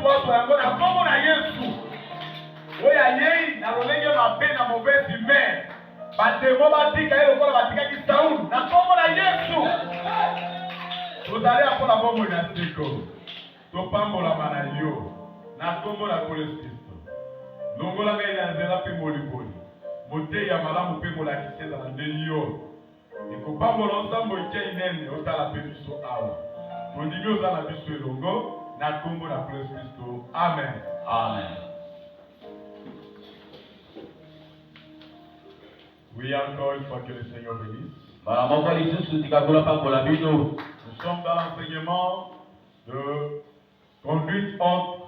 poso yango na kombo na Yesu. Oya yei na lolenge mabe na mauvaise humeur. Batemo batika ye lokola batikaki Saul na kombo na Yesu. Tozali akola bomoi na siko. Topambolama na yo na kombo na Kristo. Longola ngai na nzela mpe moliboli. Moteyi ya malamu mpe molakisi ezala nde yo. Ekopambola nsambo eke inene otala mpe biso awa. Tondimi oza na biso elongo na kombo na Kristo. Amen. Amen. Oui, encore une fois que le Seigneur bénisse. Nous sommes dans l'enseignement de conduite haute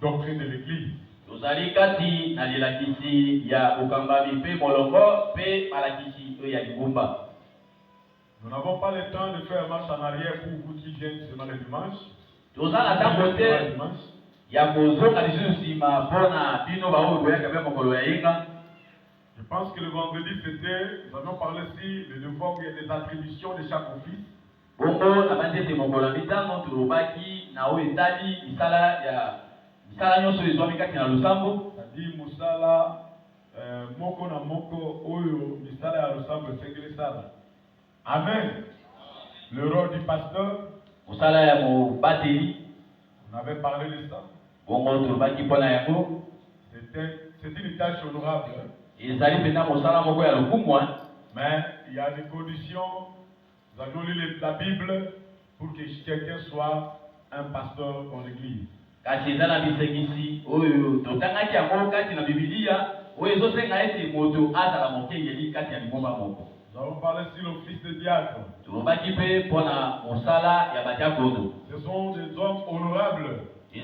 doctrine de l'Église. Nous n'avons pas le temps de faire marche en arrière pour vous qui viennent seulement le dimanche. Je pense que le vendredi c'était, nous avons parlé ici des devoirs et des attributions de chaque office. C'est-à-dire Musala, Moko na Moko, Oyo, Misala ya Lusambo, Sengele Sala. Amen. Le rôle du pasteur. On avait parlé de ça. C'est une tâche honorable. Mais il y a des conditions. Nous avons lu la Bible pour que quelqu'un soit un pasteur dans l'église. Nous avons parlé sur l'office de diacre. Ce sont des hommes honorables. Ce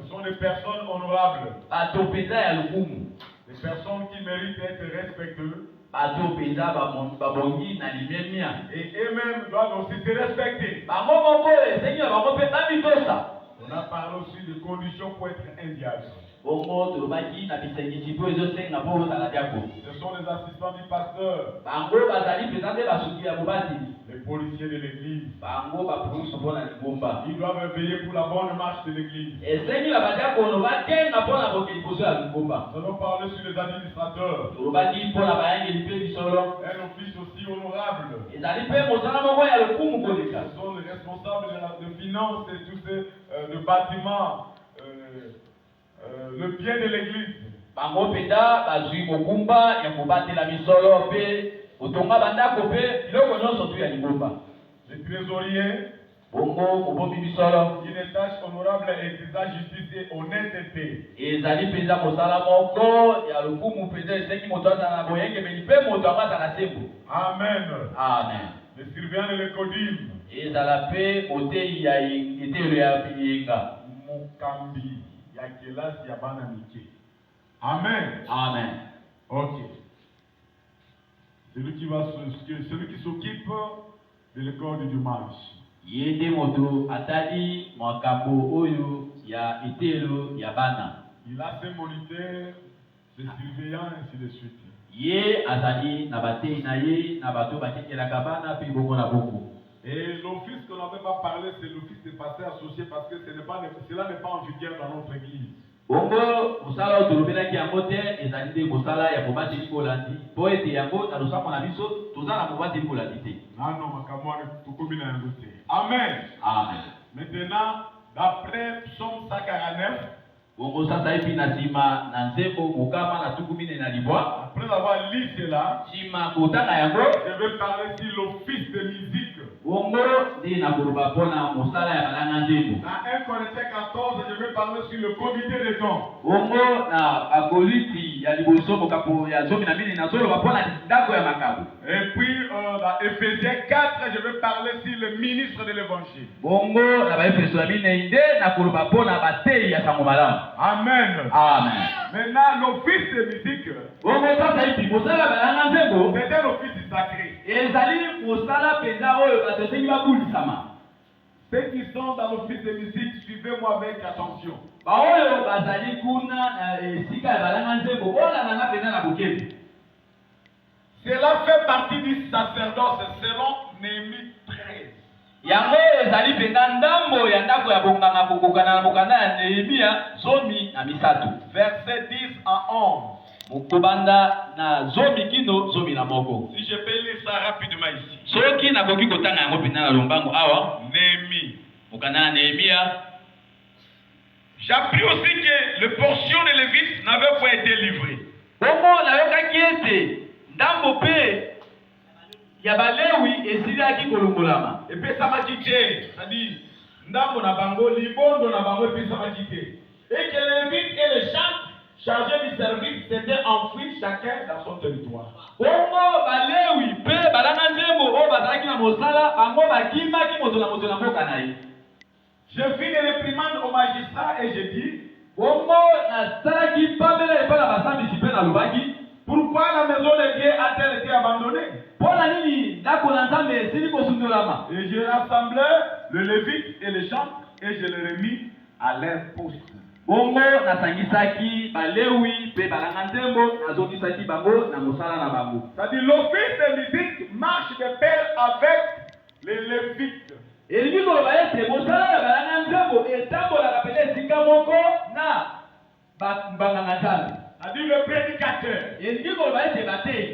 sont des personnes honorables. Des personnes qui méritent d'être respectées. Et eux-mêmes doivent aussi se respecter. On a parlé aussi de conditions pour être un diacre. Ce sont les assistants du pasteur. Les policiers de l'église. Ils doivent veiller pour la bonne marche de l'église. Nous allons parler sur les administrateurs. Un office aussi honorable. Ce sont les responsables de finances et tous ces de bâtiments, le bien de l'église. Les trésoriers. Une tâche honorable et de justice et honnêteté. Amen. Amen. Les surveillants de l'écodime. Mukambi ya kelasi ya bana mike. Amen. Amen. Ok. Celui qui s'occupe de l'école du dimanche. Yende moto atali makambo oyo ya itelo ya bana. Il a ses moniteurs, ses surveillants et ainsi de suite. Ye azali na batei na ye na bato bakekela kabana pe bongo na bongo. Et l'office qu'on n'avait pas parlé, c'est l'office des pasteurs associés parce que cela n'est pas en vigueur dans notre église. Bongo musala otulubela ki yango te ezali nde musala ya kobati likolandi po ete yango na lusambo na biso tozala kobati likolandi te. Non, makamwa tukomi na yango te. Amen. Amen. Maintenant, d'après Psaume 149, bongo sasa ipi na sima na nzembo mokama na tukumine na libwa. Après avoir lu cela, sima kotanga yango, je vais parler sur l'office de musique. Bongo ndi na kuruba pona musala ya balanga nzembo. Dans 1 Corinthiens 14, je vais parler sur le comité des dons. Bongo na akoliti ya liboso mokapo ya zomi na mine na solo bapona ndako ya makabu. Et puis dans Ephésiens 4, je vais parler sur le ministre de l'évangile. Bongo na ba Efeso ya mine inde na kuruba pona batei ya sango malamu. Amen. Amen. Maintenant l'office de musique. Bongo sasa ipi musala balanga nzembo. C'est un office sacré. Ezali musala penza oyo batosengi babulisama. Ceux qui sont dans l'office de musique, suivez-moi avec attention. Baoyo bazali kuna na sika ya balanga nzembo ola nanga penza na bokebi. Cela fait partie du sacerdoce selon Néhémie 13. Yango ezali penza ndambo ya ndako ndako ya bonganga kokokana na mokanda ya Nehemia zomi na misato. Verset 10 à 11. Mokobanda na zomi kino zomi na moko. Si je peux lire ça rapidement ici. Soki nakoki kotanga yango pena na lombango awa. Néhémie. Mokanda na Nehemia. J'appris aussi que les portions des Lévites n'avaient pas été livrées. Bongo nayokaki ete ndambo pe ya balewi esiliaki kolongolama. Epesamaki te, c'est-à-dire ndambo na bango libondo na bango epesamaki te. Et que les Lévites et les chantres chargés du service s'étaient enfouis chacun dans son territoire. Bongo balewi pe balanga nzembo o bazalaki na mosala bango bakimaki moto na mboka na ye. Je fis des réprimandes au magistrat et je dis, bongo nasalaki pamela epai na basambisi mpe nalobaki, pourquoi la maison de Dieu a-t-elle été abandonnée? Mpona nini ndako na Nzambe esili kosundolama? Et je rassemblai le Lévite et les chantres et je les remis à leur poste. Bongo nasangisaki balewi mpe balanga nzembo nazongisaki bango na mosala na bango. C'est-à-dire l'office de musique marche de pair avec les Lévites. Elingi koloba ete mosala ya balanga nzembo etambolaka pene esika moko na banganga Nzambe. C'est-à-dire le prédicateur. Elingi koloba ete bateyi